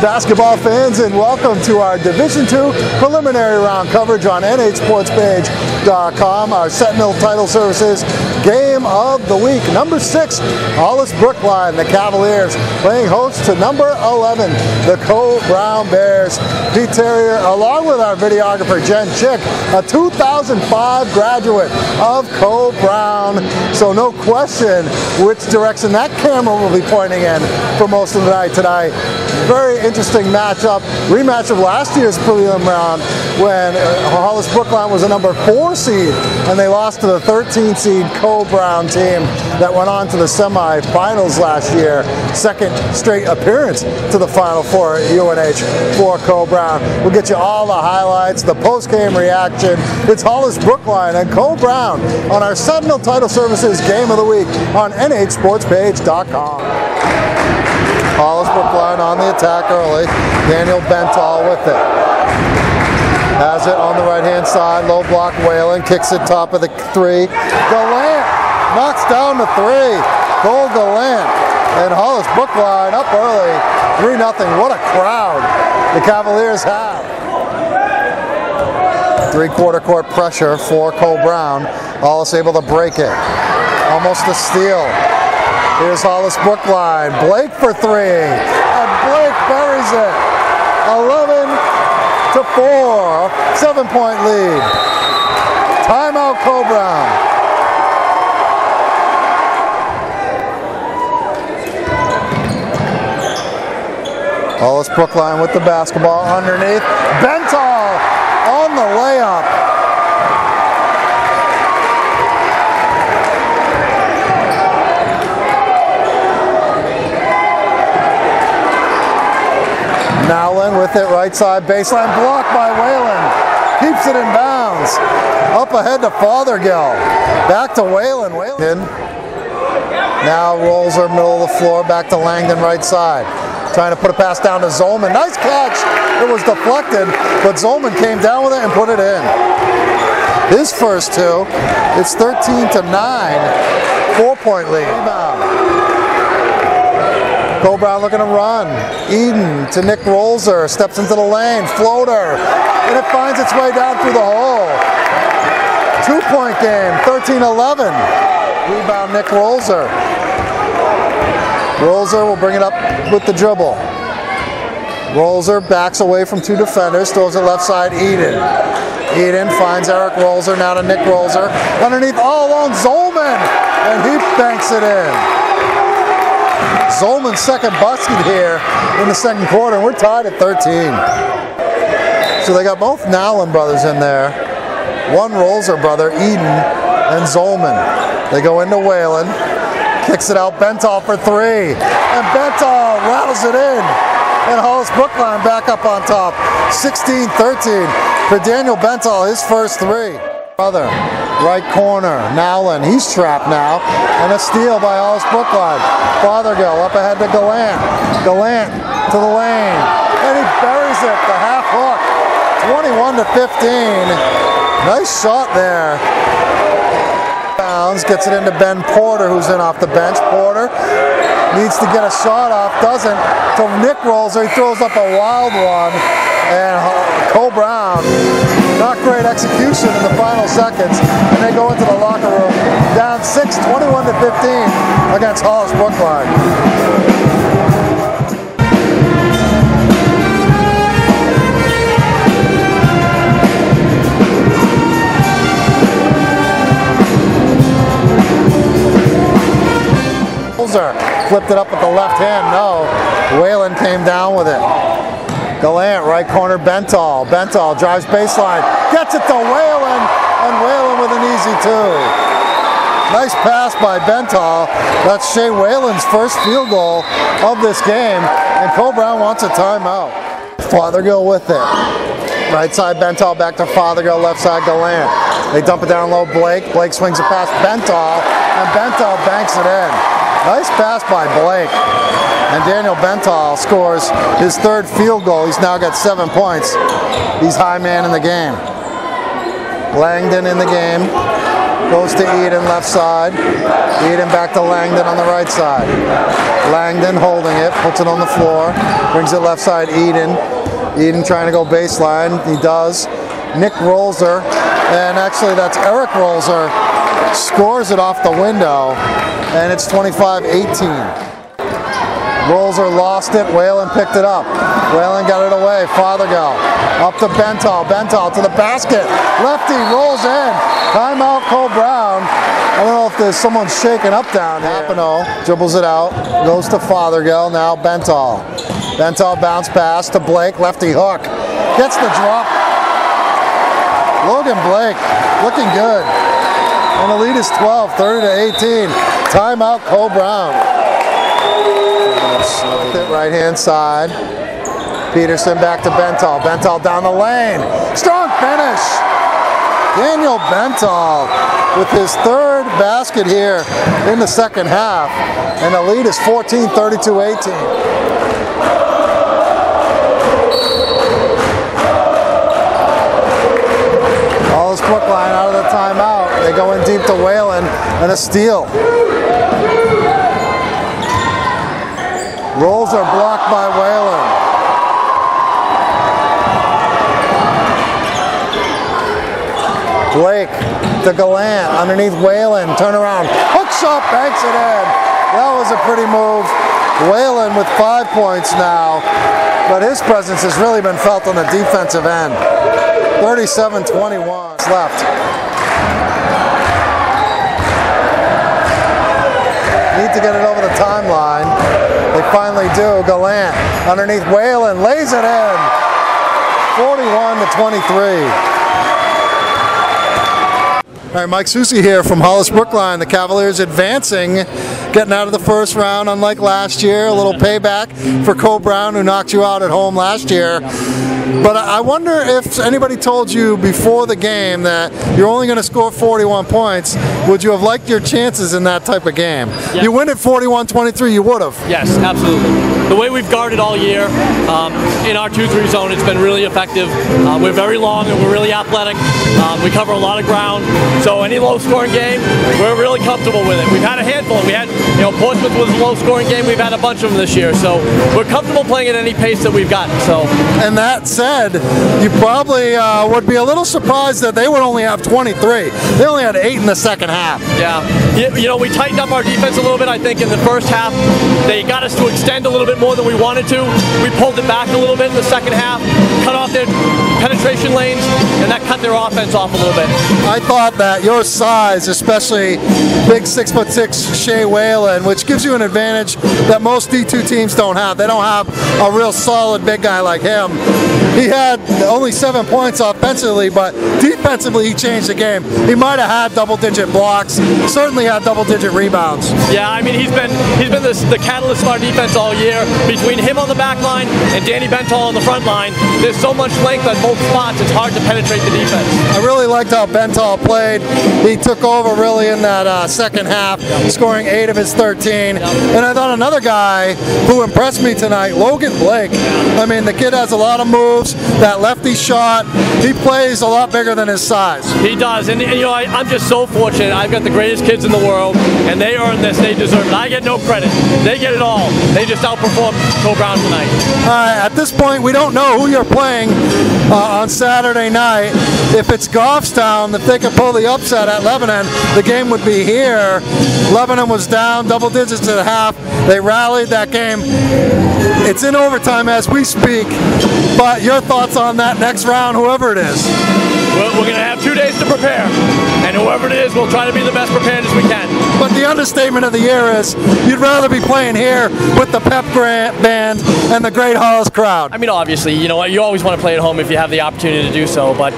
basketball fans, and welcome to our Division II preliminary round coverage on nhsportspage.com. Our Sentinel Title Services game of the week. Number 6, Hollis-Brookline, the Cavaliers, playing host to number 11, the Coe-Brown Bears. Pete Terrier, along with our videographer Jen Chick, a 2005 graduate of Coe-Brown. So no question which direction that camera will be pointing in for most of the night tonight. Very interesting matchup, rematch of last year's prelim round when Hollis-Brookline was a number 4 seed and they lost to the 13 seed Coe-Brown team that went on to the semifinals last year. Second straight appearance to the Final Four at UNH for Coe-Brown. We'll get you all the highlights, the post-game reaction. It's Hollis-Brookline and Coe-Brown on our Sentinel Title Services Game of the Week on nhsportspage.com. Hollis-Brookline on the attack early. Daniel Bental with it. Has it on the right-hand side. Low block Whalen. Kicks it top of the 3. Gallant knocks down the 3. Goal Gallant. And Hollis-Brookline up early. 3-0. What a crowd the Cavaliers have. Three-quarter court pressure for Coe-Brown. Hollis able to break it. Almost a steal. Here's Hollis-Brookline. Blake for 3. And Blake buries it. 11-4. 7-point lead. Timeout Coe-Brown. Hollis-Brookline with the basketball underneath. Bental on the layup. Nowlin with it, right side baseline, blocked by Whalen. Keeps it in bounds. Up ahead to Fothergill. Back to Whalen. Whalen now rolls her middle of the floor, back to Langdon, right side. Trying to put a pass down to Zolman. Nice catch. It was deflected, but Zolman came down with it and put it in. His first 2. It's 13-9. 4-point lead. Coe-Brown looking to run. Eden to Nick Rolzer. Steps into the lane. Floater. And it finds its way down through the hole. 2-point game. 13-11. Rebound Nick Rolzer. Rolzer will bring it up with the dribble. Rolzer backs away from 2 defenders. Throws it left side. Eden. Eden finds Eric Rolzer. Now to Nick Rolzer. Underneath all alone Zolman. And he banks it in. Zolman's second basket here in the second quarter, and we're tied at 13. So they got both Nowlin brothers in there. One Rolzer brother, Eden, and Zolman. They go into Whalen. Kicks it out, Bental for 3. And Bental rattles it in. And Hollis-Brookline back up on top. 16-13 for Daniel Bental, his first 3. Brother, right corner, Nowlin, he's trapped now, and a steal by Hollis-Brookline. Fothergill up ahead to Gallant. Gallant to the lane, and he buries it, the half hook. 21-15. Nice shot there. Bounds, gets it into Ben Porter, who's in off the bench. Porter needs to get a shot off, doesn't. To Nick Rolzer, he throws up a wild one, and Coe-Brown, not great execution in the final seconds, and they go into the locker room down 6, 21-15 against Hollis-Brookline. Flipped it up with the left hand, no. Whalen came down with it. Gallant, right corner, Bental. Bental drives baseline, gets it to Whalen, and Whalen with an easy 2. Nice pass by Bental. That's Shea Whalen's first field goal of this game, and Coe-Brown wants a timeout. Fothergill with it. Right side Bental, back to Fothergill, left side Gallant. They dump it down low, Blake. Blake swings it past Bental, and Bental banks it in. Nice pass by Blake. And Daniel Bental scores his 3rd field goal. He's now got 7 points. He's high man in the game. Langdon in the game. Goes to Eden left side. Eden back to Langdon on the right side. Langdon holding it, puts it on the floor, brings it left side. Eden trying to go baseline. He does. Nick Rolzer, and actually that's Eric Rolzer, scores it off the window, and it's 25-18. Rolzer lost it, Whalen picked it up. Whalen got it away, Fothergill up to Bental, Bental to the basket. Lefty rolls in, timeout Coe-Brown. I don't know if there's someone shaking up down here. Rapinoe dribbles it out, goes to Fothergill, now Bental. Bental bounce pass to Blake, lefty hook. Gets the drop. Logan Blake looking good. And the lead is 12, 30-18. Timeout Coe-Brown. Right hand side. Peterson back to Bental. Bental down the lane. Strong finish. Daniel Bental with his third basket here in the second half. And the lead is 14, 32-18. Hollis-Brookline out of the timeout. They go in deep to Whalen and a steal. Rolls are blocked by Whalen. Blake to Gallant underneath Whalen. Turn around. Hook shot, banks it in. That was a pretty move. Whalen with 5 points now, but his presence has really been felt on the defensive end. 37-21 left. Need to get it over the timeline. They finally do. Gallant underneath Whalen lays it in. 41-23. All right, Mike Susi here from Hollis-Brookline. The Cavaliers advancing, getting out of the first round, unlike last year. A little payback for Coe-Brown, who knocked you out at home last year. But I wonder if anybody told you before the game that you're only going to score 41 points, would you have liked your chances in that type of game? Yes. You win at 41-23, you would have. Yes, absolutely. The way we've guarded all year in our 2-3 zone, it's been really effective. We're very long and we're really athletic. We cover a lot of ground. So any low-scoring game, we're really comfortable with it. We've had a handful. We had, Portsmouth was a low-scoring game. We've had a bunch of them this year. So we're comfortable playing at any pace that we've got. So. And that said, you probably would be a little surprised that they would only have 23. They only had 8 in the second half. Yeah. We tightened up our defense a little bit, I think, in the first half. They got us to extend a little bit more than we wanted to. We pulled it back a little bit in the second half, cut off their penetration lanes, and that cut their offense off a little bit. I thought that your size, especially big 6'6" Shea Whalen, which gives you an advantage that most D2 teams don't have. They don't have a real solid big guy like him. He had only 7 points offensively, but defensively he changed the game. He might have had double-digit blocks, certainly had double-digit rebounds. Yeah, I mean, he's been the catalyst of our defense all year. Between him on the back line and Danny Bental on the front line, there's so much length on both spots, it's hard to penetrate the defense. I really liked how Bental played. He took over really in that second half, scoring 8 of his 13. And I thought another guy who impressed me tonight, Logan Blake. I mean, the kid has a lot of moves. That lefty shot, he plays a lot bigger than his size. He does, and I'm just so fortunate. I've got the greatest kids in the world, and they earn this, they deserve it. I get no credit. They get it all. They just outperformed Coe-Brown tonight. At this point, we don't know who you're playing on Saturday night. If it's Goffstown, if they can pull the upset at Lebanon, the game would be here. Lebanon was down double digits at the half. They rallied that game. It's in overtime as we speak, but your thoughts on that next round, whoever it is? We're going to have 2 days to prepare, and whoever it is, we'll try to be the best prepared as we can. But the understatement of the year is you'd rather be playing here with the pep band and the great Hollis crowd. I mean, obviously, you always want to play at home if you have the opportunity to do so, but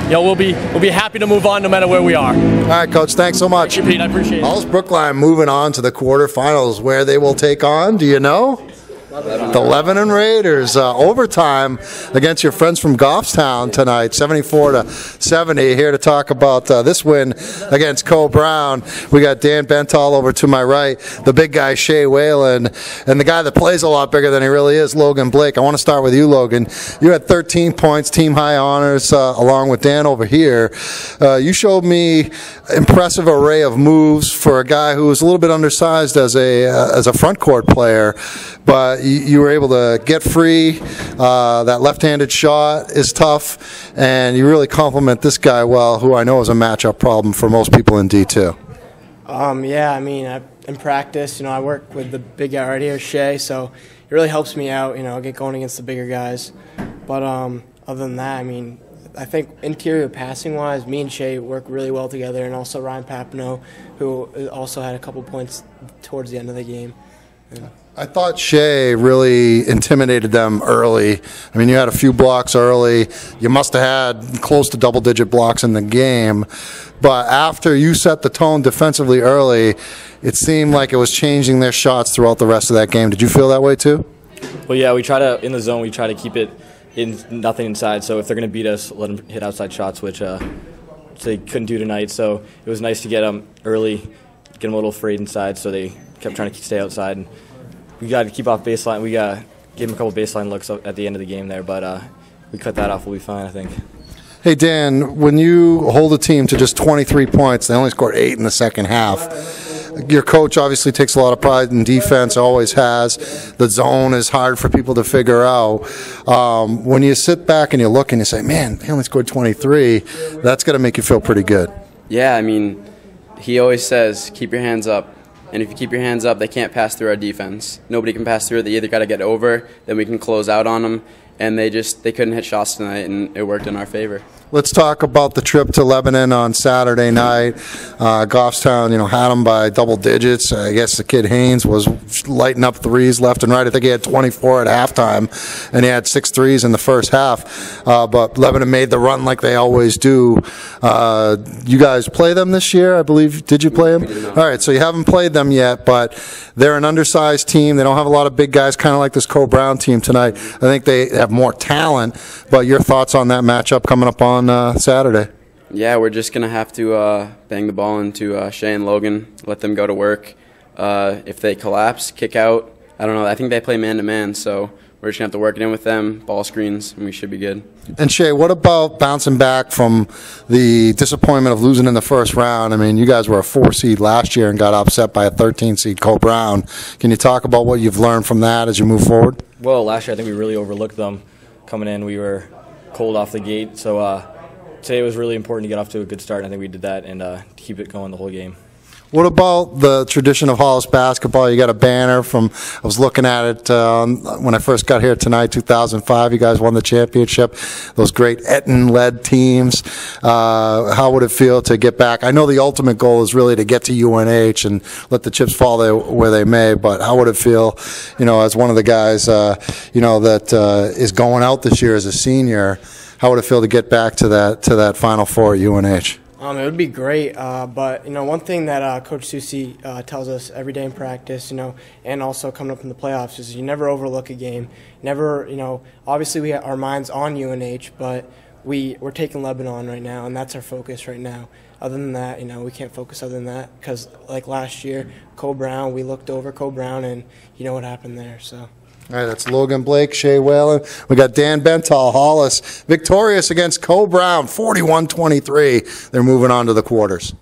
we'll be happy to move on no matter where we are. All right, Coach, thanks so much. Thank you, Pete. I appreciate it. Hollis-Brookline moving on to the quarterfinals, where they will take on, do you know? The Lebanon Raiders overtime against your friends from Goffstown tonight, 74-70. Here to talk about this win against Coe-Brown. We got Dan Bental over to my right, the big guy Shea Whalen, and the guy that plays a lot bigger than he really is, Logan Blake. I want to start with you, Logan. You had 13 points, team high honors, along with Dan over here. You showed me impressive array of moves for a guy who was a little bit undersized as a front court player, but you were able to get free. That left-handed shot is tough, and you really compliment this guy well, who I know is a matchup problem for most people in D2. Yeah, I mean, in practice, I work with the big guy right here, Shea, so it really helps me out, get going against the bigger guys. But other than that, I mean, I think interior passing-wise, me and Shea work really well together, and also Ryan Papineau, who also had a couple points towards the end of the game. Yeah. I thought Shea really intimidated them early. I mean, you had a few blocks early. You must have had close to double-digit blocks in the game. But after you set the tone defensively early, it seemed like it was changing their shots throughout the rest of that game. Did you feel that way too? Well, yeah, we try to, in the zone, we try to keep it nothing inside. So if they're going to beat us, let them hit outside shots, which they couldn't do tonight. So it was nice to get them early, get them a little afraid inside, so they kept trying to stay outside. And we got to keep off baseline. We gave them a couple baseline looks at the end of the game there, but we cut that off. We'll be fine, I think. Hey, Dan, when you hold a team to just 23 points, they only scored 8 in the second half. Your coach obviously takes a lot of pride in defense, always has. The zone is hard for people to figure out. When you sit back and you look and you say, man, they only scored 23, that's got to make you feel pretty good. Yeah, I mean, he always says, keep your hands up. And if you keep your hands up, they can't pass through our defense. Nobody can pass through it. They either got to get over, then we can close out on them. And they couldn't hit shots tonight, and it worked in our favor. Let's talk about the trip to Lebanon on Saturday night. Goffstown, had them by double digits. I guess the kid Haynes was lighting up threes left and right. I think he had 24 at halftime, and he had 6 threes in the first half. But Lebanon made the run like they always do. You guys play them this year, I believe. Did you play them? All right, so you haven't played them yet, but they're an undersized team. They don't have a lot of big guys, kind of like this Coe-Brown team tonight. I think they have more talent, but your thoughts on that matchup coming up on Saturday? Yeah, we're just going to have to bang the ball into Shea and Logan, let them go to work. If they collapse, kick out. I don't know. I think they play man-to-man, so we're just going to have to work it in with them, ball screens, and we should be good. And Shea, what about bouncing back from the disappointment of losing in the first round? I mean, you guys were a 4 seed last year and got upset by a 13 seed Coe-Brown. Can you talk about what you've learned from that as you move forward? Well, last year I think we really overlooked them. Coming in, we were cold off the gate, so today it was really important to get off to a good start, and I think we did that and keep it going the whole game. What about the tradition of Hollis basketball? You got a banner from, I was looking at it when I first got here tonight, 2005. You guys won the championship. Those great Etten-led teams. How would it feel to get back? I know the ultimate goal is really to get to UNH and let the chips fall there where they may, but how would it feel, as one of the guys, that is going out this year as a senior, how would it feel to get back to that Final Four at UNH? It would be great, but one thing that Coach Susi tells us every day in practice, and also coming up in the playoffs, is you never overlook a game. Never, obviously we have our minds on UNH, but we're taking Lebanon right now, and that's our focus right now. Other than that, we can't focus other than that, because like last year, Coe-Brown, we looked over Coe-Brown, and you know what happened there. So. All right, that's Logan Blake, Shea Whalen. We got Dan Bental, Hollis, victorious against Coe-Brown, 41-23. They're moving on to the quarters.